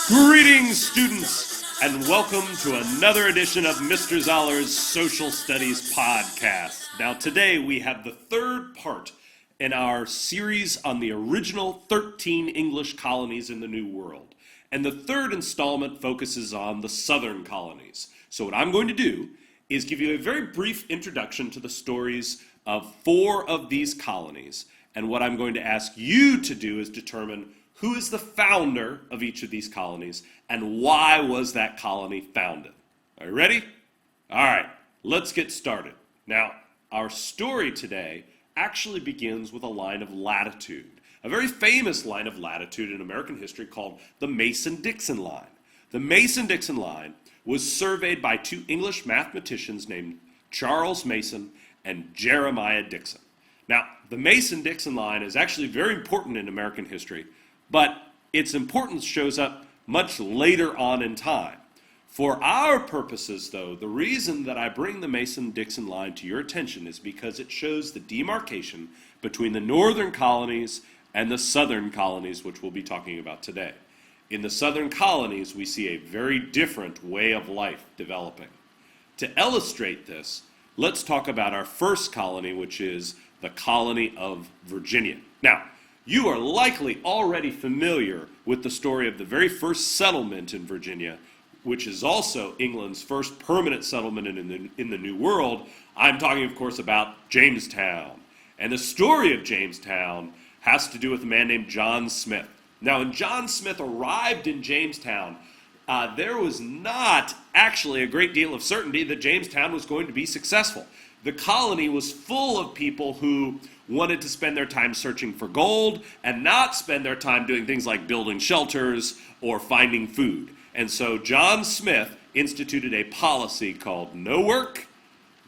Greetings, students, and welcome to another edition of Mr. Zoller's Social Studies Podcast. Now, today we have the third part in our series on the original 13 English colonies in the New World. And the third installment focuses on the southern colonies. So what I'm going to do is give you a very brief introduction to the stories of 4 of these colonies. And what I'm going to ask you to do is determine who is the founder of each of these colonies and why was that colony founded. Are you ready? All right, let's get started. Now, our story today actually begins with a line of latitude, a very famous line of latitude in American history called the Mason-Dixon line. The Mason-Dixon line was surveyed by 2 English mathematicians named Charles Mason and Jeremiah Dixon. Now, the Mason-Dixon line is actually very important in American history, but its importance shows up much later on in time. For our purposes, though, the reason that I bring the Mason-Dixon line to your attention is because it shows the demarcation between the northern colonies and the southern colonies, which we'll be talking about today. In the southern colonies, we see a very different way of life developing. To illustrate this, let's talk about our first colony, which is the colony of Virginia. Now, you are likely already familiar with the story of the very first settlement in Virginia, which is also England's first permanent settlement in the New World. I'm talking, of course, about Jamestown. And the story of Jamestown has to do with a man named John Smith. Now, when John Smith arrived in Jamestown, there was not actually a great deal of certainty that Jamestown was going to be successful. The colony was full of people who wanted to spend their time searching for gold and not spend their time doing things like building shelters or finding food. And so John Smith instituted a policy called no work,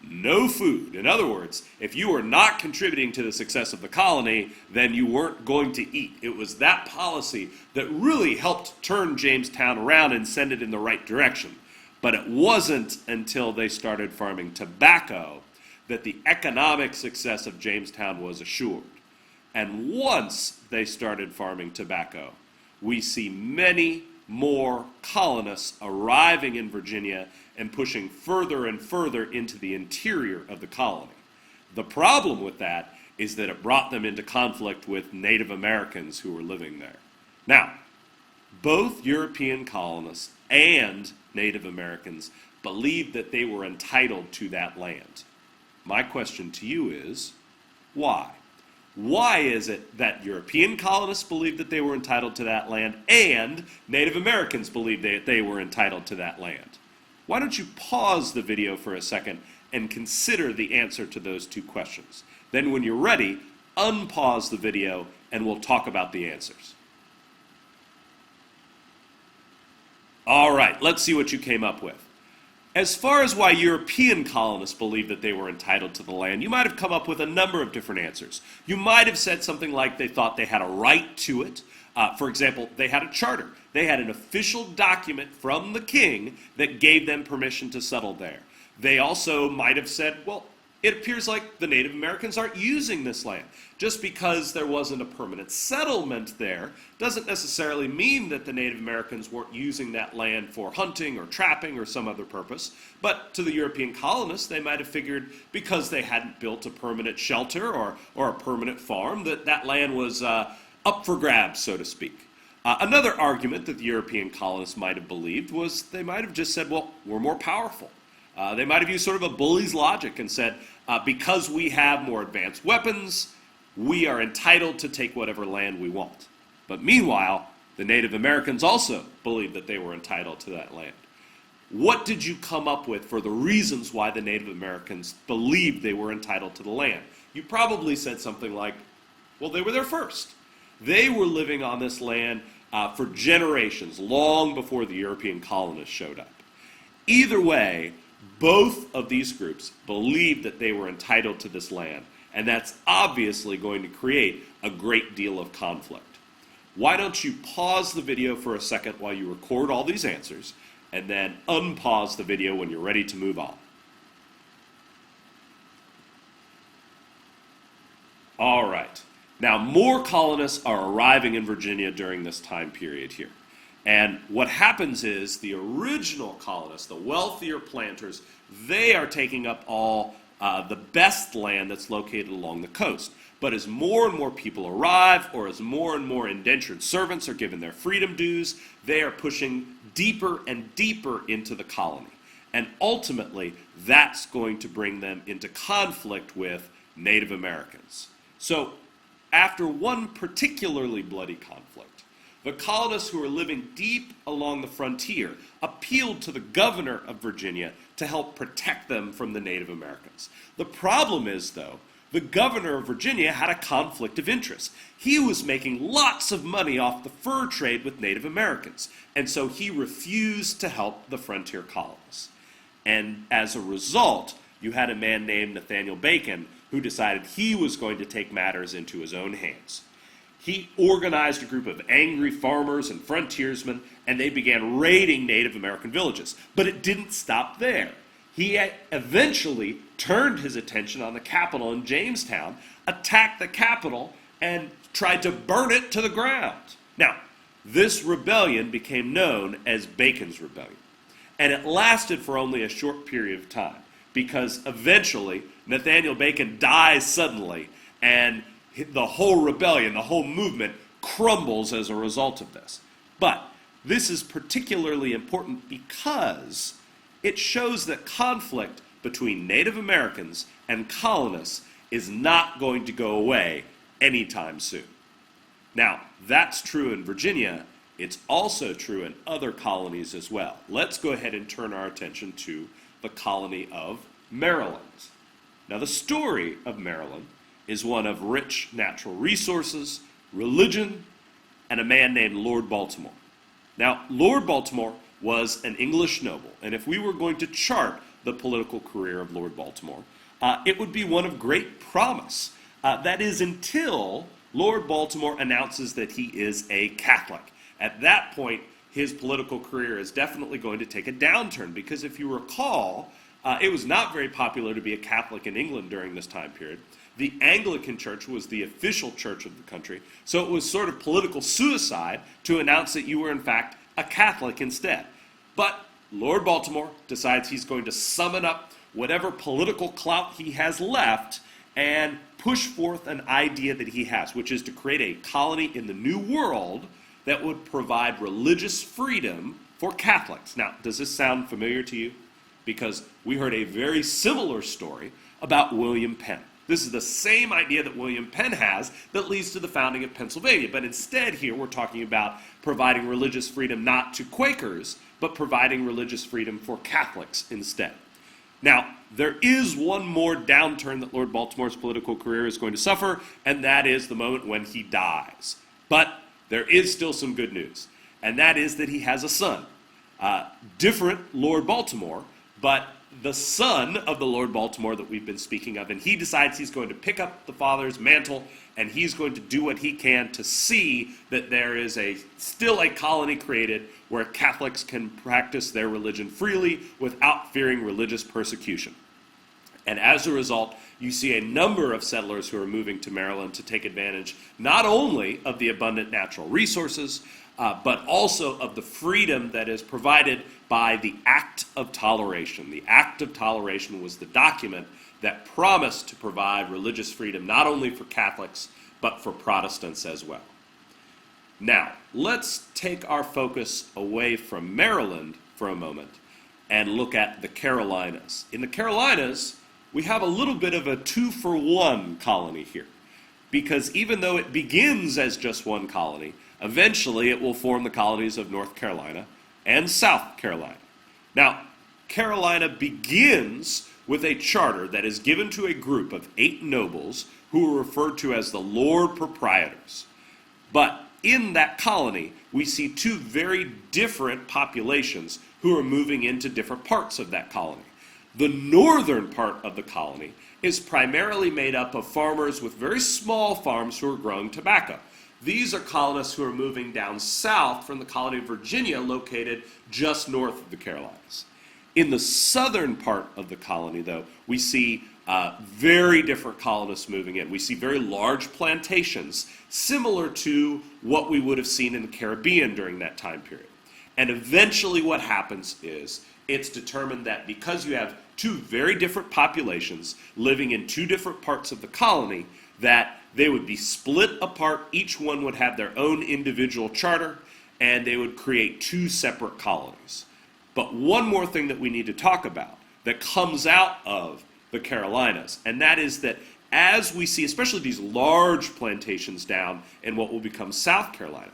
no food. In other words, if you were not contributing to the success of the colony, then you weren't going to eat. It was that policy that really helped turn Jamestown around and send it in the right direction. But it wasn't until they started farming tobacco that the economic success of Jamestown was assured. And once they started farming tobacco, we see many more colonists arriving in Virginia and pushing further and further into the interior of the colony. The problem with that is that it brought them into conflict with Native Americans who were living there. Now, both European colonists and Native Americans believed that they were entitled to that land. My question to you is, why? Why is it that European colonists believed that they were entitled to that land and Native Americans believed that they were entitled to that land? Why don't you pause the video for a second and consider the answer to those 2 questions. Then when you're ready, unpause the video and we'll talk about the answers. All right, let's see what you came up with. As far as why European colonists believed that they were entitled to the land, you might have come up with a number of different answers. You might have said something like they thought they had a right to it. For example, they had a charter. They had an official document from the king that gave them permission to settle there. They also might have said, well, it appears like the Native Americans aren't using this land. Just because there wasn't a permanent settlement there doesn't necessarily mean that the Native Americans weren't using that land for hunting or trapping or some other purpose. But to the European colonists, they might have figured because they hadn't built a permanent shelter or a permanent farm, that that land was up for grabs, so to speak. Another argument that the European colonists might have believed was they might have just said, well, we're more powerful. They might have used sort of a bully's logic and said, because we have more advanced weapons, we are entitled to take whatever land we want. But meanwhile, the Native Americans also believed that they were entitled to that land. What did you come up with for the reasons why the Native Americans believed they were entitled to the land? You probably said something like, well, they were there first. They were living on this land for generations, long before the European colonists showed up. Either way, both of these groups believed that they were entitled to this land, and that's obviously going to create a great deal of conflict. Why don't you pause the video for a second while you record all these answers, and then unpause the video when you're ready to move on. All right. Now, more colonists are arriving in Virginia during this time period here. And what happens is the original colonists, the wealthier planters, they are taking up all the best land that's located along the coast. But as more and more people arrive, or as more and more indentured servants are given their freedom dues, they are pushing deeper and deeper into the colony. And ultimately, that's going to bring them into conflict with Native Americans. So, after one particularly bloody conflict, the colonists who were living deep along the frontier appealed to the governor of Virginia to help protect them from the Native Americans. The problem is, though, the governor of Virginia had a conflict of interest. He was making lots of money off the fur trade with Native Americans, and so he refused to help the frontier colonists. And as a result, you had a man named Nathaniel Bacon who decided he was going to take matters into his own hands. He organized a group of angry farmers and frontiersmen, and they began raiding Native American villages. But it didn't stop there. He eventually turned his attention on the capital in Jamestown, attacked the capital, and tried to burn it to the ground. Now, this rebellion became known as Bacon's Rebellion. And it lasted for only a short period of time, because eventually Nathaniel Bacon dies suddenly, and the whole rebellion, the whole movement, crumbles as a result of this. But this is particularly important because it shows that conflict between Native Americans and colonists is not going to go away anytime soon. Now, that's true in Virginia. It's also true in other colonies as well. Let's go ahead and turn our attention to the colony of Maryland. Now, the story of Maryland is one of rich natural resources, religion, and a man named Lord Baltimore. Now, Lord Baltimore was an English noble, and if we were going to chart the political career of Lord Baltimore, it would be one of great promise. That is until Lord Baltimore announces that he is a Catholic. At that point, his political career is definitely going to take a downturn, because if you recall, it was not very popular to be a Catholic in England during this time period. The Anglican Church was the official church of the country, so it was sort of political suicide to announce that you were in fact a Catholic instead. But Lord Baltimore decides he's going to summon up whatever political clout he has left and push forth an idea that he has, which is to create a colony in the New World that would provide religious freedom for Catholics. Now, does this sound familiar to you? Because we heard a very similar story about William Penn. This is the same idea that William Penn has that leads to the founding of Pennsylvania. But instead here we're talking about providing religious freedom not to Quakers, but providing religious freedom for Catholics instead. Now, there is one more downturn that Lord Baltimore's political career is going to suffer, and that is the moment when he dies. But there is still some good news, and that is that he has a son. Different Lord Baltimore, but the son of the Lord Baltimore that we've been speaking of, and he decides he's going to pick up the father's mantle, and he's going to do what he can to see that there is still a colony created where Catholics can practice their religion freely without fearing religious persecution. And as a result, you see a number of settlers who are moving to Maryland to take advantage not only of the abundant natural resources, but also of the freedom that is provided by the Act of Toleration. The Act of Toleration was the document that promised to provide religious freedom not only for Catholics, but for Protestants as well. Now, let's take our focus away from Maryland for a moment and look at the Carolinas. In the Carolinas, we have a little bit of a two-for-one colony here, because even though it begins as just one colony, eventually it will form the colonies of North Carolina and South Carolina. Now, Carolina begins with a charter that is given to a group of 8 nobles who are referred to as the Lord Proprietors. But in that colony, we see 2 very different populations who are moving into different parts of that colony. The northern part of the colony is primarily made up of farmers with very small farms who are growing tobacco. These are colonists who are moving down south from the colony of Virginia, located just north of the Carolinas. In the southern part of the colony, though, we see very different colonists moving in. We see very large plantations, similar to what we would have seen in the Caribbean during that time period. And eventually what happens is it's determined that because you have two very different populations living in two different parts of the colony, that they would be split apart. Each one would have their own individual charter, and they would create two separate colonies. But one more thing that we need to talk about that comes out of the Carolinas, and that is that as we see, especially these large plantations down in what will become South Carolina,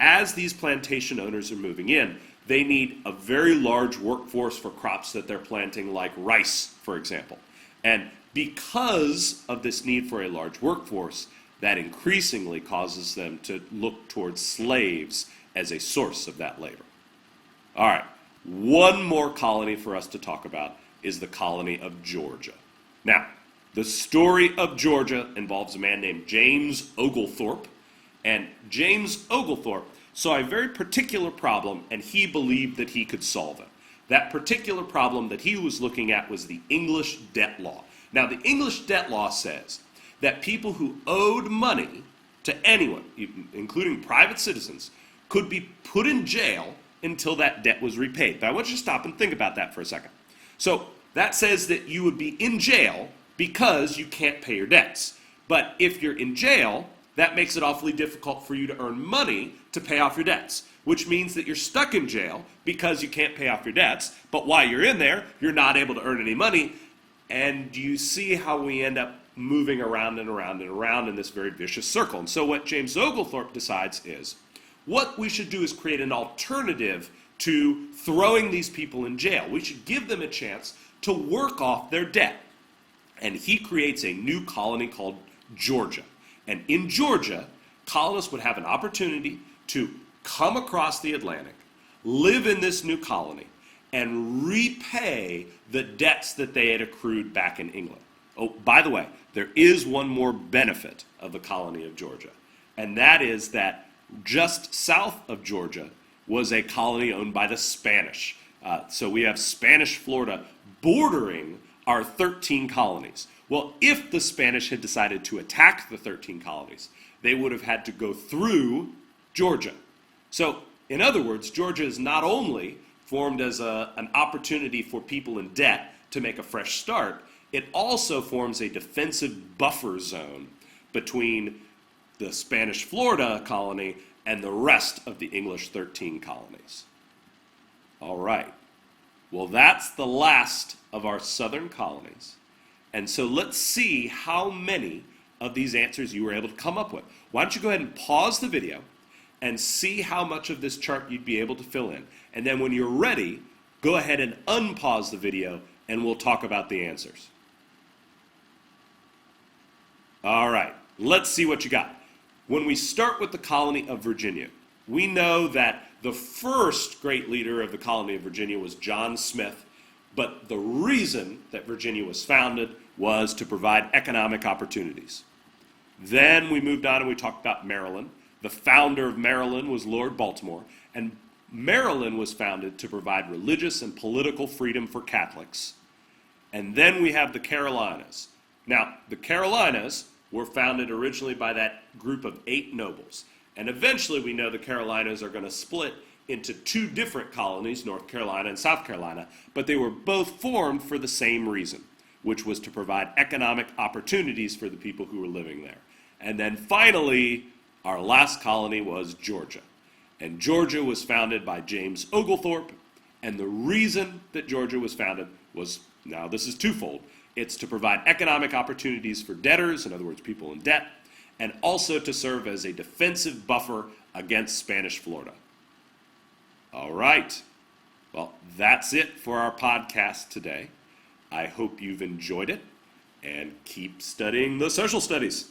as these plantation owners are moving in, they need a very large workforce for crops that they're planting, like rice, for example. And because of this need for a large workforce, that increasingly causes them to look towards slaves as a source of that labor. All right, one more colony for us to talk about is the colony of Georgia. Now, the story of Georgia involves a man named James Oglethorpe, and James Oglethorpe saw a very particular problem, and he believed that he could solve it. That particular problem that he was looking at was the English debt law. Now, the English debt law says that people who owed money to anyone, including private citizens, could be put in jail until that debt was repaid. But I want you to stop and think about that for a second. So that says that you would be in jail because you can't pay your debts. But if you're in jail, that makes it awfully difficult for you to earn money to pay off your debts, which means that you're stuck in jail because you can't pay off your debts. But while you're in there, you're not able to earn any money. And you see how we end up moving around and around and around in this very vicious circle. And so what James Oglethorpe decides is, what we should do is create an alternative to throwing these people in jail. We should give them a chance to work off their debt. And he creates a new colony called Georgia. And in Georgia, colonists would have an opportunity to come across the Atlantic, live in this new colony, and repay the debts that they had accrued back in England. Oh, by the way, there is one more benefit of the colony of Georgia, and that is that just south of Georgia was a colony owned by the Spanish. So we have Spanish Florida bordering our 13 colonies. Well, if the Spanish had decided to attack the 13 colonies, they would have had to go through Georgia. So, in other words, Georgia is not only formed as an opportunity for people in debt to make a fresh start, it also forms a defensive buffer zone between the Spanish Florida colony and the rest of the English 13 colonies. All right. Well, that's the last of our southern colonies. And so let's see how many of these answers you were able to come up with. Why don't you go ahead and pause the video and see how much of this chart you'd be able to fill in. And then when you're ready, go ahead and unpause the video and we'll talk about the answers. All right, let's see what you got. When we start with the colony of Virginia, we know that the first great leader of the colony of Virginia was John Smith, but the reason that Virginia was founded was to provide economic opportunities. Then we moved on and we talked about Maryland. The founder of Maryland was Lord Baltimore, and Maryland was founded to provide religious and political freedom for Catholics. And then we have the Carolinas. Now, the Carolinas were founded originally by that group of 8 nobles. And eventually we know the Carolinas are going to split into 2 different colonies, North Carolina and South Carolina, but they were both formed for the same reason, which was to provide economic opportunities for the people who were living there. And then finally, our last colony was Georgia. And Georgia was founded by James Oglethorpe, and the reason that Georgia was founded was, now this is twofold, it's to provide economic opportunities for debtors, in other words, people in debt, and also to serve as a defensive buffer against Spanish Florida. All right. Well, that's it for our podcast today. I hope you've enjoyed it, and keep studying the social studies.